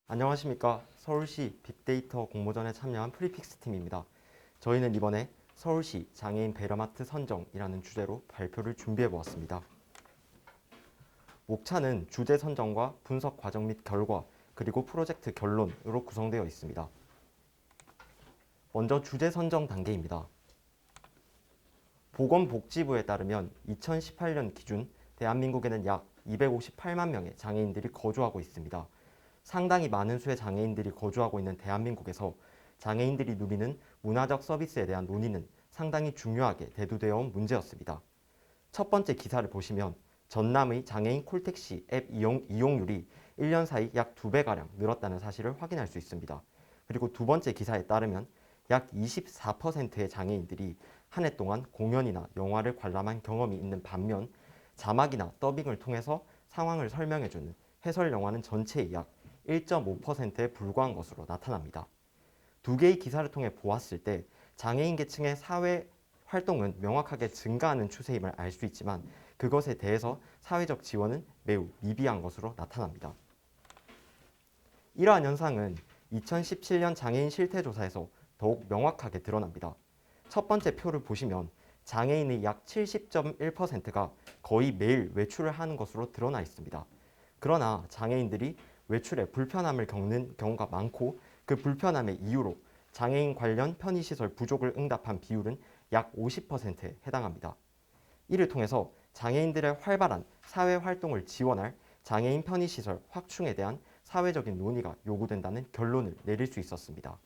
안녕하십니까. 서울시 빅데이터 공모전에 참여한 프리픽스 팀입니다. 저희는 이번에 서울시 장애인 배려마트 선정이라는 주제로 발표를 준비해 보았습니다. 목차는 주제 선정과 분석 과정 및 결과, 그리고 프로젝트 결론으로 구성되어 있습니다. 먼저 주제 선정 단계입니다. 보건복지부에 따르면 2018년 기준 대한민국에는 약 258만 명의 장애인들이 거주하고 있습니다. 상당히 많은 수의 장애인들이 거주하고 있는 대한민국에서 장애인들이 누리는 문화적 서비스에 대한 논의는 상당히 중요하게 대두되어 온 문제였습니다. 첫 번째 기사를 보시면 전남의 장애인 콜택시 앱 이용률이 1년 사이 약 2배가량 늘었다는 사실을 확인할 수 있습니다. 그리고 두 번째 기사에 따르면 약 24%의 장애인들이 한 해 동안 공연이나 영화를 관람한 경험이 있는 반면 자막이나 더빙을 통해서 상황을 설명해주는 해설 영화는 전체의 약 1.5%에 불과한 것으로 나타납니다. 두 개의 기사를 통해 보았을 때 장애인 계층의 사회 활동은 명확하게 증가하는 추세임을 알 수 있지만 그것에 대해서 사회적 지원은 매우 미비한 것으로 나타납니다. 이러한 현상은 2017년 장애인 실태조사에서 더욱 명확하게 드러납니다. 첫 번째 표를 보시면 장애인의 약 70.1%가 거의 매일 외출을 하는 것으로 드러나 있습니다. 그러나 장애인들이 외출에 불편함을 겪는 경우가 많고 그 불편함의 이유로 장애인 관련 편의시설 부족을 응답한 비율은 약 50%에 해당합니다. 이를 통해서 장애인들의 활발한 사회활동을 지원할 장애인 편의시설 확충에 대한 사회적인 논의가 요구된다는 결론을 내릴 수 있었습니다.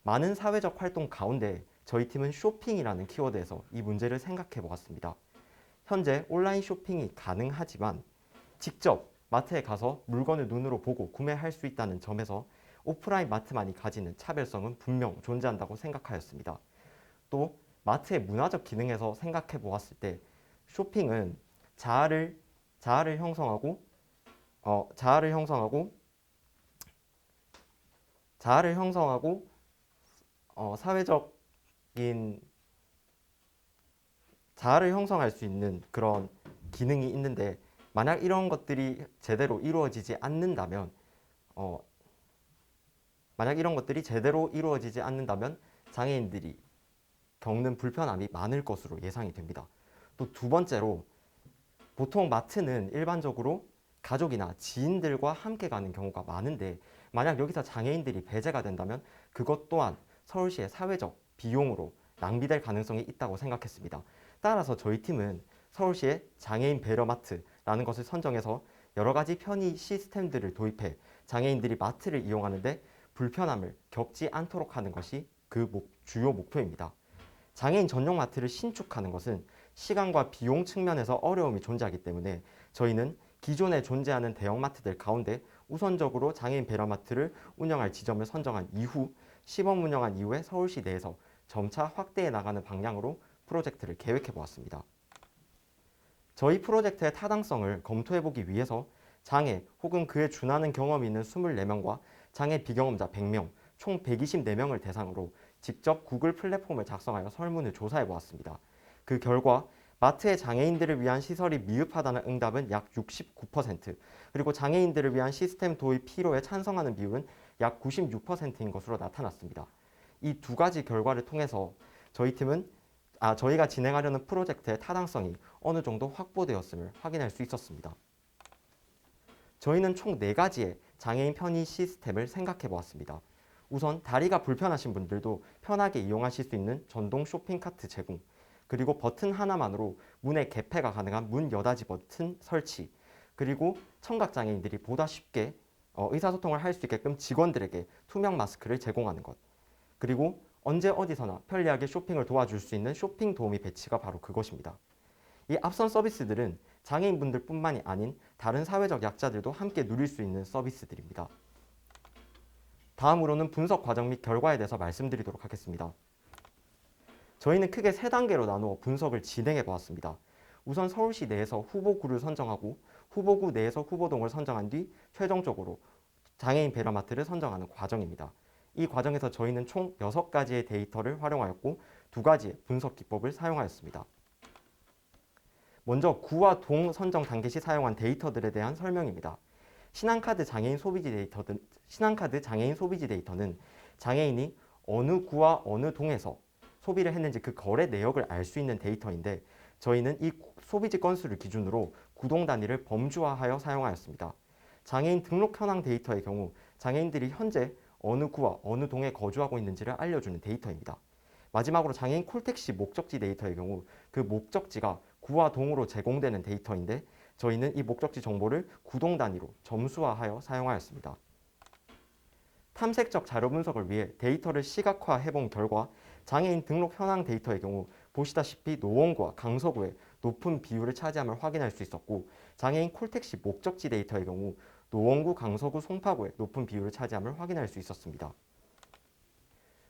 많은 사회적 활동 가운데 저희 팀은 쇼핑이라는 키워드에서 이 문제를 생각해 보았습니다. 현재 온라인 쇼핑이 가능하지만 직접 마트에 가서 물건을 눈으로 보고 구매할 수 있다는 점에서 오프라인 마트만이 가지는 차별성은 분명 존재한다고 생각하였습니다. 또 마트의 문화적 기능에서 생각해 보았을 때 쇼핑은 자아를 형성하고 자아를 형성하고 사회적인 자아를 형성할 수 있는 그런 기능이 있는데 만약 이런 것들이 제대로 이루어지지 않는다면 장애인들이 겪는 불편함이 많을 것으로 예상이 됩니다. 또 두 번째로 보통 마트는 일반적으로 가족이나 지인들과 함께 가는 경우가 많은데 만약 여기서 장애인들이 배제가 된다면 그것 또한 서울시의 사회적 비용으로 낭비될 가능성이 있다고 생각했습니다. 따라서 저희 팀은 서울시의 장애인 배려마트라는 것을 선정해서 여러 가지 편의 시스템들을 도입해 장애인들이 마트를 이용하는데 불편함을 겪지 않도록 하는 것이 그 주요 목표입니다. 장애인 전용 마트를 신축하는 것은 시간과 비용 측면에서 어려움이 존재하기 때문에 저희는 기존에 존재하는 대형마트들 가운데 우선적으로 장애인 배려마트를 운영할 지점을 선정한 이후 시범 운영한 이후에 서울시 내에서 점차 확대해 나가는 방향으로 프로젝트를 계획해 보았습니다. 저희 프로젝트의 타당성을 검토해 보기 위해서 장애 혹은 그에 준하는 경험이 있는 24명과 장애 비경험자 100명, 총 124명을 대상으로 직접 구글 플랫폼을 작성하여 설문을 조사해 보았습니다. 그 결과 마트의 장애인들을 위한 시설이 미흡하다는 응답은 약 69%, 그리고 장애인들을 위한 시스템 도입 필요에 찬성하는 비율은 약 96%인 것으로 나타났습니다. 이 두 가지 결과를 통해서 저희가 진행하려는 프로젝트의 타당성이 어느 정도 확보되었음을 확인할 수 있었습니다. 저희는 총 4가지의 장애인 편의 시스템을 생각해 보았습니다. 우선 다리가 불편하신 분들도 편하게 이용하실 수 있는 전동 쇼핑카트 제공, 그리고 버튼 하나만으로 문의 개폐가 가능한 문 여닫이 버튼 설치, 그리고 청각장애인들이 보다 쉽게 의사소통을 할 수 있게끔 직원들에게 투명 마스크를 제공하는 것, 그리고 언제 어디서나 편리하게 쇼핑을 도와줄 수 있는 쇼핑 도우미 배치가 바로 그것입니다. 이 앞선 서비스들은 장애인분들 뿐만이 아닌 다른 사회적 약자들도 함께 누릴 수 있는 서비스들입니다. 다음으로는 분석 과정 및 결과에 대해서 말씀드리도록 하겠습니다. 저희는 크게 3단계로 나누어 분석을 진행해 보았습니다. 우선 서울시 내에서 후보구를 선정하고 후보구 내에서 후보동을 선정한 뒤 최종적으로 장애인 배려마트를 선정하는 과정입니다. 이 과정에서 저희는 총 6가지의 데이터를 활용하였고 2가지의 분석 기법을 사용하였습니다. 먼저 구와 동 선정 단계 시 사용한 데이터들에 대한 설명입니다. 신한카드 장애인 소비지 데이터는 장애인이 어느 구와 어느 동에서 소비를 했는지 그 거래 내역을 알 수 있는 데이터인데 저희는 이 소비지 건수를 기준으로 구동 단위를 범주화하여 사용하였습니다. 장애인 등록 현황 데이터의 경우 장애인들이 현재 어느 구와 어느 동에 거주하고 있는지를 알려주는 데이터입니다. 마지막으로 장애인 콜택시 목적지 데이터의 경우 그 목적지가 구와 동으로 제공되는 데이터인데 저희는 이 목적지 정보를 구동 단위로 점수화하여 사용하였습니다. 탐색적 자료 분석을 위해 데이터를 시각화해 본 결과 장애인 등록 현황 데이터의 경우 보시다시피 노원구와 강서구의 높은 비율을 차지함을 확인할 수 있었고 장애인 콜택시 목적지 데이터의 경우 노원구, 강서구, 송파구의 높은 비율을 차지함을 확인할 수 있었습니다.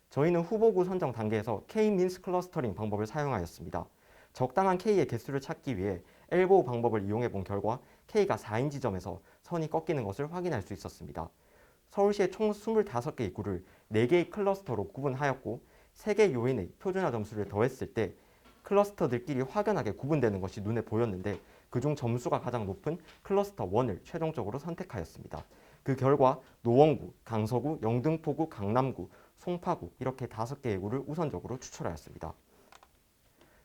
저희는 후보구 선정 단계에서 K-민스 클러스터링 방법을 사용하였습니다. 적당한 K의 개수를 찾기 위해 엘보우 방법을 이용해 본 결과 K가 4인 지점에서 선이 꺾이는 것을 확인할 수 있었습니다. 서울시의 총 25개의 구를 4개의 클러스터로 구분하였고 3개 요인의 표준화 점수를 더했을 때 클러스터들끼리 확연하게 구분되는 것이 눈에 보였는데 그중 점수가 가장 높은 클러스터 1을 최종적으로 선택하였습니다. 그 결과 노원구, 강서구, 영등포구, 강남구, 송파구 이렇게 5개의 구를 우선적으로 추출하였습니다.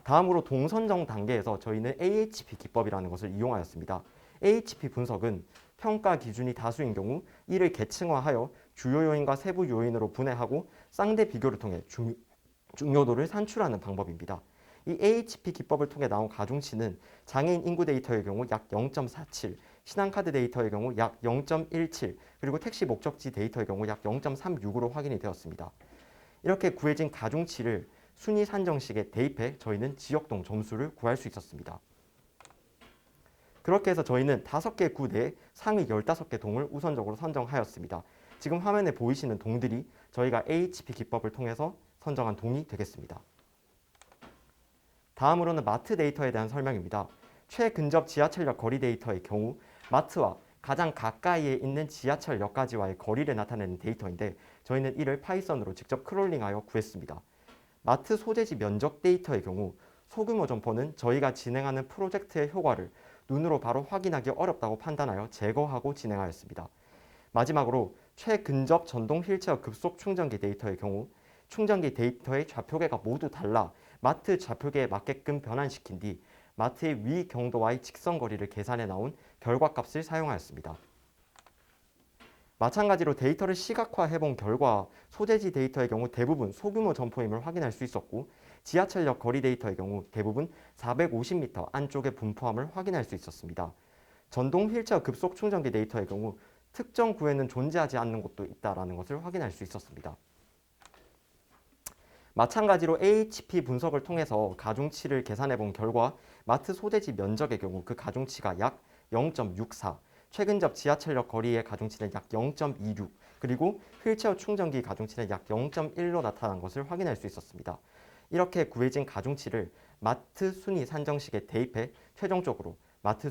다음으로 동선정 단계에서 저희는 AHP 기법이라는 것을 이용하였습니다. AHP 분석은 평가 기준이 다수인 경우 이를 계층화하여 주요 요인과 세부 요인으로 분해하고 쌍대 비교를 통해 중요도를 산출하는 방법입니다. 이 AHP 기법을 통해 나온 가중치는 장애인 인구 데이터의 경우 약 0.47, 신한카드 데이터의 경우 약 0.17, 그리고 택시 목적지 데이터의 경우 약 0.36으로 확인이 되었습니다. 이렇게 구해진 가중치를 순위 산정식에 대입해 저희는 지역동 점수를 구할 수 있었습니다. 그렇게 해서 저희는 5개 구 내에 상위 15개 동을 우선적으로 선정하였습니다. 지금 화면에 보이시는 동들이 저희가 AHP 기법을 통해서 선정한 동이 되겠습니다. 다음으로는 마트 데이터에 대한 설명입니다. 최근접 지하철역 거리 데이터의 경우 마트와 가장 가까이에 있는 지하철역까지와의 거리를 나타내는 데이터인데 저희는 이를 파이썬으로 직접 크롤링하여 구했습니다. 마트 소재지 면적 데이터의 경우 소규모 점포는 저희가 진행하는 프로젝트의 효과를 눈으로 바로 확인하기 어렵다고 판단하여 제거하고 진행하였습니다. 마지막으로 최근접 전동 휠체어 급속 충전기 데이터의 경우 충전기 데이터의 좌표계가 모두 달라 마트 좌표계에 맞게끔 변환시킨 뒤 마트의 위 경도와의 직선거리를 계산해 나온 결과값을 사용하였습니다. 마찬가지로 데이터를 시각화해 본 결과 소재지 데이터의 경우 대부분 소규모 점포임을 확인할 수 있었고 지하철역 거리 데이터의 경우 대부분 450m 안쪽에 분포함을 확인할 수 있었습니다. 전동 휠체어 급속 충전기 데이터의 경우 특정 구에는 존재하지 않는 곳도 있다는 것을 확인할 수 있었습니다. 마찬가지로 AHP 분석을 통해서 가중치를 계산해 본 결과 마트 소재지 면적의 경우 그 가중치가 약 0.64, 최근접 지하철역 거리의 가중치는 약 0.26, 그리고 휠체어 충전기 가중치는 약 0.1로 나타난 것을 확인할 수 있었습니다. 이렇게 구해진 가중치를 마트 순위 산정식에 대입해 최종적으로 마트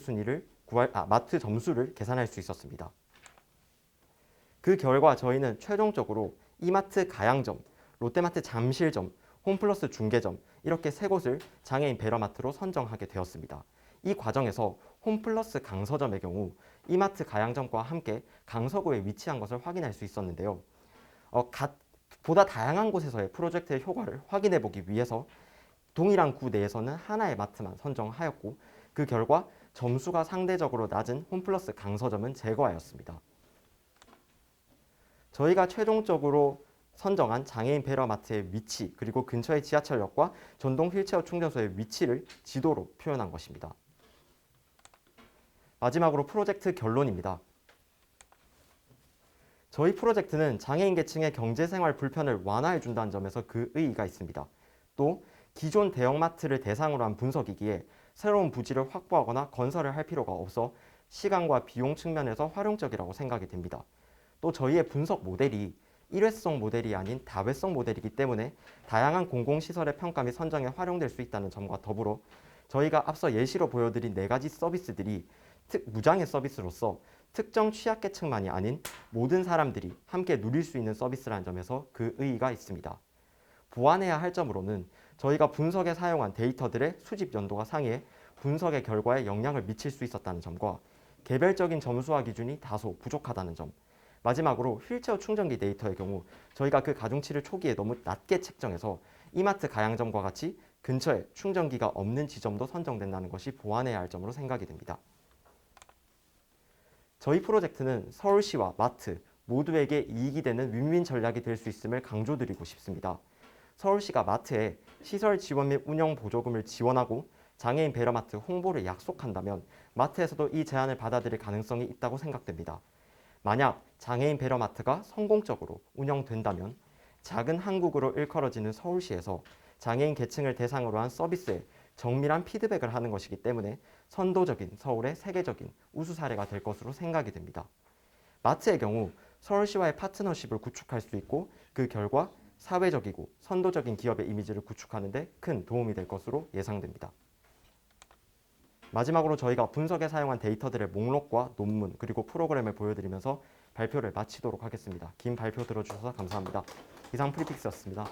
점수를 계산할 수 있었습니다. 그 결과 저희는 최종적으로 이마트 가양점, 롯데마트 잠실점, 홈플러스 중계점 이렇게 3곳을 장애인 배려마트로 선정하게 되었습니다. 이 과정에서 홈플러스 강서점의 경우 이마트 가양점과 함께 강서구에 위치한 것을 확인할 수 있었는데요. 보다 다양한 곳에서의 프로젝트의 효과를 확인해 보기 위해서 동일한 구 내에서는 하나의 마트만 선정하였고 그 결과 점수가 상대적으로 낮은 홈플러스 강서점은 제거하였습니다. 저희가 최종적으로 선정한 장애인 배려마트의 위치 그리고 근처의 지하철역과 전동 휠체어 충전소의 위치를 지도로 표현한 것입니다. 마지막으로 프로젝트 결론입니다. 저희 프로젝트는 장애인 계층의 경제생활 불편을 완화해 준다는 점에서 그 의의가 있습니다. 또 기존 대형마트를 대상으로 한 분석이기에 새로운 부지를 확보하거나 건설을 할 필요가 없어 시간과 비용 측면에서 활용적이라고 생각이 됩니다. 또 저희의 분석 모델이 일회성 모델이 아닌 다회성 모델이기 때문에 다양한 공공시설의 평가 및 선정에 활용될 수 있다는 점과 더불어 저희가 앞서 예시로 보여드린 4가지 서비스들이 무장애 서비스로서 특정 취약계층만이 아닌 모든 사람들이 함께 누릴 수 있는 서비스라는 점에서 그 의의가 있습니다. 보완해야 할 점으로는 저희가 분석에 사용한 데이터들의 수집 연도가 상이해 분석의 결과에 영향을 미칠 수 있었다는 점과 개별적인 점수화 기준이 다소 부족하다는 점. 마지막으로 휠체어 충전기 데이터의 경우 저희가 그 가중치를 초기에 너무 낮게 책정해서 이마트 가양점과 같이 근처에 충전기가 없는 지점도 선정된다는 것이 보완해야 할 점으로 생각이 됩니다. 저희 프로젝트는 서울시와 마트 모두에게 이익이 되는 윈윈 전략이 될 수 있음을 강조드리고 싶습니다. 서울시가 마트에 시설 지원 및 운영 보조금을 지원하고 장애인 배려마트 홍보를 약속한다면 마트에서도 이 제안을 받아들일 가능성이 있다고 생각됩니다. 만약 장애인 배려마트가 성공적으로 운영된다면 작은 한국으로 일컬어지는 서울시에서 장애인 계층을 대상으로 한 서비스에 정밀한 피드백을 하는 것이기 때문에 선도적인 서울의 세계적인 우수 사례가 될 것으로 생각이 됩니다. 마트의 경우 서울시와의 파트너십을 구축할 수 있고 그 결과 사회적이고 선도적인 기업의 이미지를 구축하는 데 큰 도움이 될 것으로 예상됩니다. 마지막으로 저희가 분석에 사용한 데이터들의 목록과 논문 그리고 프로그램을 보여드리면서 발표를 마치도록 하겠습니다. 긴 발표 들어주셔서 감사합니다. 이상 프리픽스였습니다.